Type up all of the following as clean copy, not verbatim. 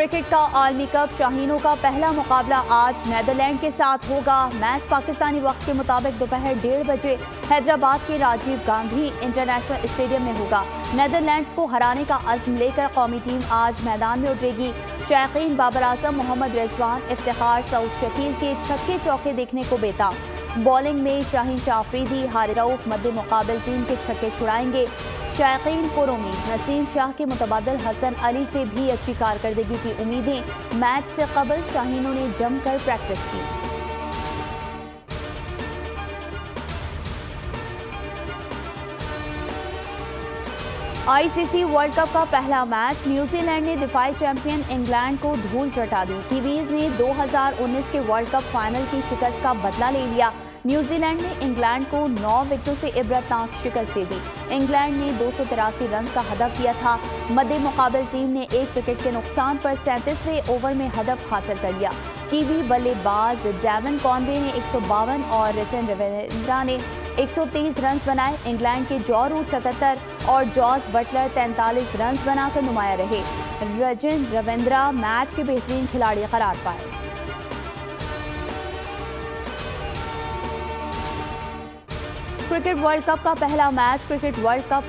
Cricket का आलमी cup शाहीनों का पहला मुकाबला आज नेदरलैंड के साथ होगा। मैच पाकिस्तानी वक्त के मुताबिक दोपहर 1:30 बजे हैदराबाद के राजीव गांधी इंटरनेशनल स्टेडियम में होगा। नेदरलैंड्स को हराने का अज़्म लेकर कौमी टीम आज मैदान में उतरेगी। शायकीन बाबर आजम, मोहम्मद रिजवान, इफ्तिखार, सऊद शकील के छक्के चौके देखने को बेताब। बॉलिंग में शाहीन शाफरीदी, हारिस रऊफ मद्दे मुकाबल टीम के छक्के छुड़ाएंगे। शायकीन को उम्मीद नसीम शाह के मुतबादिल हसन अली से भी अच्छी कारकर्दगी की उम्मीदें। मैच से कबल शाहीनों ने जमकर प्रैक्टिस की। आईसीसी वर्ल्ड कप का पहला मैच न्यूजीलैंड ने दिफाई चैंपियन इंग्लैंड को धूल चटा दी। कीवीज ने 2019 के वर्ल्ड कप फाइनल की शिकस्त का बदला ले लिया। न्यूजीलैंड ने इंग्लैंड को 9 विकेटों से इबरतनाक शिकस्त दे दी। इंग्लैंड ने 283 रन का हदफ किया था। मद्दे मुकाबल टीम ने 1 विकेट के नुकसान पर 37वें ओवर में हदफ हासिल कर लिया। कीवी बल्लेबाज डेवन कॉनवे ने 152 और रजन रविंद्रा ने 130 रन बनाए। इंग्लैंड के जॉ रूट 77 और जॉर्ज बटलर 43 रन बनाकर नुमाया रहे। रजन रविंद्रा मैच के बेहतरीन खिलाड़ी करार पाए। क्रिकेट वर्ल्ड कप का पहला मैच। क्रिकेट वर्ल्ड कप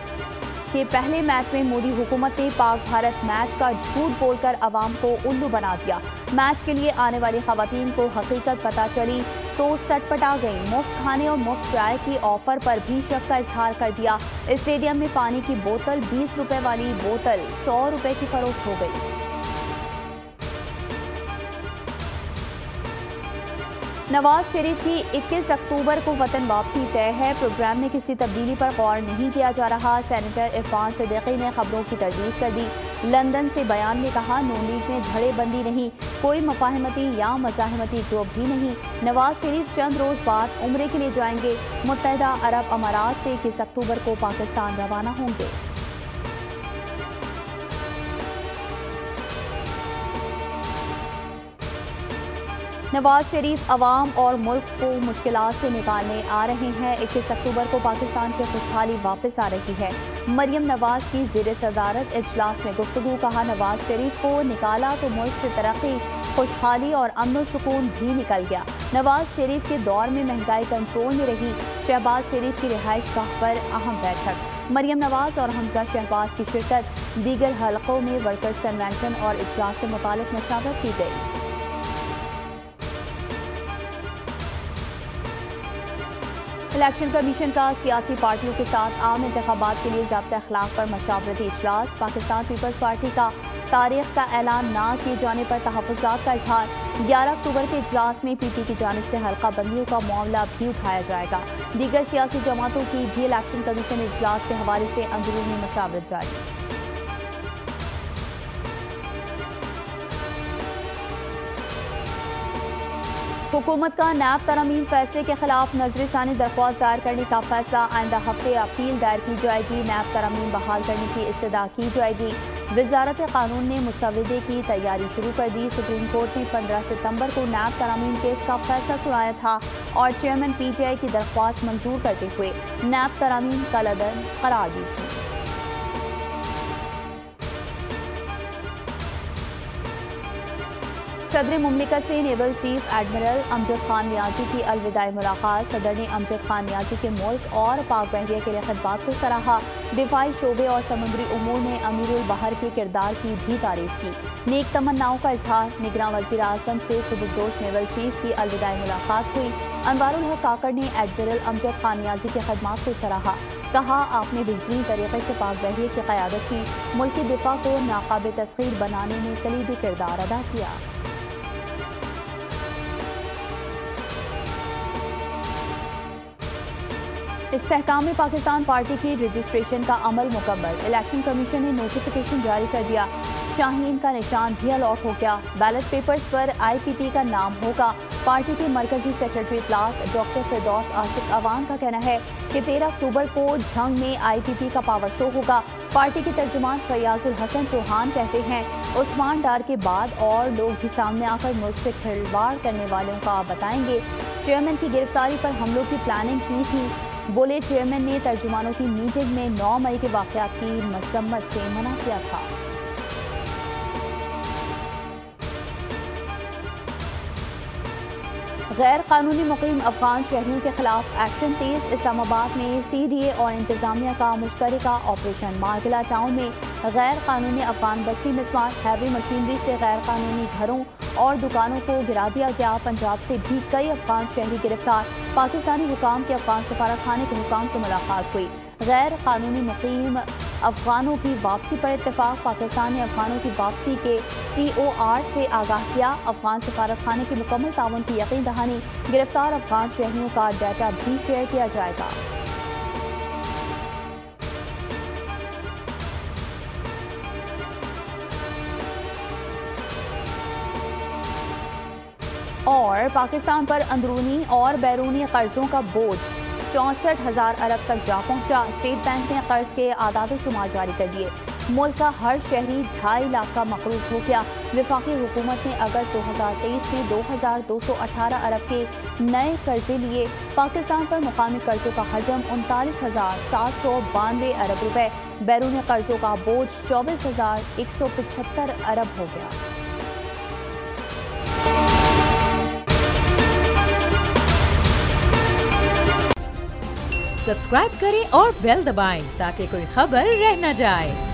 के पहले मैच में मोदी हुकूमत ने पाक भारत मैच का झूठ बोलकर अवाम को उल्लू बना दिया। मैच के लिए आने वाली खवातीन को हकीकत पता चली तो सटपटा गई। मुफ्त खाने और मुफ्त चाय की ऑफर पर भी शक का इजहार कर दिया। स्टेडियम में पानी की बोतल 20 रुपए वाली बोतल 100 रुपए की फरोख्त हो गई। नवाज शरीफ की 21 अक्टूबर को वतन वापसी तय है। प्रोग्राम में किसी तब्दीली पर गौर नहीं किया जा रहा। सेनेटर इरफान सिद्दीकी ने खबरों की तरदीद कर दी। लंदन से बयान में कहा, नून लीग में धड़ेबंदी नहीं, कोई मुफाहमती या मज़ाहमती ग्रुप भी नहीं। नवाज शरीफ चंद रोज बाद उम्रे के लिए जाएंगे। मुत्तहिदा अरब अमारात से 21 अक्टूबर को पाकिस्तान रवाना होंगे। नवाज शरीफ अवाम और मुल्क को मुश्किलात से निकालने आ रहे हैं। 21 अक्टूबर को पाकिस्तान की खुशहाली वापस आ रही है। मरियम नवाज की ज़ेर सदारत इजलास में गुफ्तगू। कहा, नवाज शरीफ को निकाला तो मुल्क से तरक्की, खुशहाली और अमन सुकून भी निकल गया। नवाज शरीफ के दौर में महंगाई कंट्रोल में रही। शहबाज शरीफ की रिहाइश गाह पर अहम बैठक। मरियम नवाज और हमजा शहबाज की शिरकत। दीगर हलकों में वर्कर्स कन्वेंशन और इजलास से मुतालिक मशावरत की गई। इलेक्शन कमीशन का सियासी पार्टियों के साथ आम इंतखाबात के लिए ज़ाब्ता अखलाक पर मशावरती इजलास। पाकिस्तान पीपल्स पार्टी का तारीख का ऐलान ना किए जाने पर तहफ़्फ़ुज़ात का इजहार। 11 अक्टूबर के इजलास में पीटी की जानिब से हल्का बंदियों का मामला भी उठाया जाएगा। दीगर सियासी जमातों की भी इलेक्शन कमीशन इजलास के हवाले से अंदरूनी मशावरत जारी। हुकूमत का नैब तरमीम फैसले के खिलाफ नजरसानी दरख्वास्त दायर करने का फैसला। आइंदा हफ्ते अपील दायर की जाएगी। नैब तरमीम बहाल करने की इस्तदा की जाएगी। वजारत कानून ने मुसवदे की तैयारी शुरू कर दी। सुप्रीम कोर्ट ने 15 सितंबर को नैब तरमीम केस का फैसला सुनाया था और चेयरमैन PTI की दरख्वास्त मंजूर करते हुए नैब तरमीम कलअदम करार दी थी। सदर मुमलिकत से naval chief admiral Amjad Khan Niazi की अलविदाई मुलाकात। सदर ने अमजद खान नियाजी के मुल्क और पाक बहरिया के लिए खिदमात को सराहा। दिफाई शोबे और समुद्री उमूर में अमीरुल बहर के किरदार की भी तारीफ की। नेक तमन्नाओं का इजहार। निगरान वज़ीर आज़म से सुबुकदोश नेवल चीफ की अलविदाई मुलाकात हुई। अनवारुल हक काकड़ ने एडमिरल अमजद खान नियाजी की खिदमात को सराहा। कहा, आपने बेहतरीन तरीके से पाक बहरिया की क़यादत की, मुल्क के दिफा को नाकाबिल तस्खीर बनाने में कलीदी किरदार अदा किया। इस्तेहकाम पाकिस्तान पार्टी की रजिस्ट्रेशन का अमल मुकम्मल। इलेक्शन कमीशन ने नोटिफिकेशन जारी कर दिया। शाहीन का निशान भी अलॉट हो गया। बैलेट पेपर्स पर IPP का नाम होगा। पार्टी के मरकजी सेक्रेटरी इजलास डॉक्टर फिरदौस आसिफ अवान का कहना है कि 13 अक्टूबर को झंग में IPP का पावर शो होगा। पार्टी के तर्जुमान फयाजुल हसन चौहान कहते हैं, उस्मान डार के बाद और लोग भी सामने आकर मुल्क से खिलवाड़ करने वालों का बताएंगे। चेयरमैन की गिरफ्तारी पर हमलों की प्लानिंग की थी। बोले, चेयरमैन ने तर्जुमानों की मीटिंग में 9 मई के वाक़यात की मजम्मत से मना किया था। गैर कानूनी मुकीम अफगान शहरियों के खिलाफ एक्शन तेज। इस्लामाबाद में CDA और इंतजामिया का मुश्तरका ऑपरेशन। मार्गिला टाउन में गैर कानूनी अफगान बस्ती में स्मार्ट हैवी मशीनरी से गैर कानूनी घरों और दुकानों को गिरा दिया गया। पंजाब से भी कई अफगान शहरी गिरफ्तार। पाकिस्तानी हुकाम के अफगान सफारत खाने के हुकाम से मुलाकात हुई। गैर कानूनी मुकीम अफगानों की वापसी पर इत्तेफाक। पाकिस्तान ने अफगानों की वापसी के TOR से आगाह किया। अफगान सफारत खाने की मुकम्मल ताउन की यकीन दहानी। गिरफ्तार अफगान शहरियों का डाटा भी शेयर किया जाएगा। और पाकिस्तान पर अंदरूनी और बैरूनी कर्जों का बोझ 64,000 अरब तक जा पहुंचा। स्टेट बैंक ने कर्ज के आदाद शुमार जारी कर दिए। मुल्क का हर शहरी 2.5 लाख का मकरूज हो गया। वफाकी हुकूमत ने अगस्त 2023 में 2,218 अरब के नए कर्जे लिए। पाकिस्तान पर मुकामी कर्जों का हजम 39,792 अरब रुपए। बैरूनी कर्जों का बोझ 24,175 अरब हो गया। सब्सक्राइब करें और बेल दबाएं ताकि कोई खबर रह न जाए।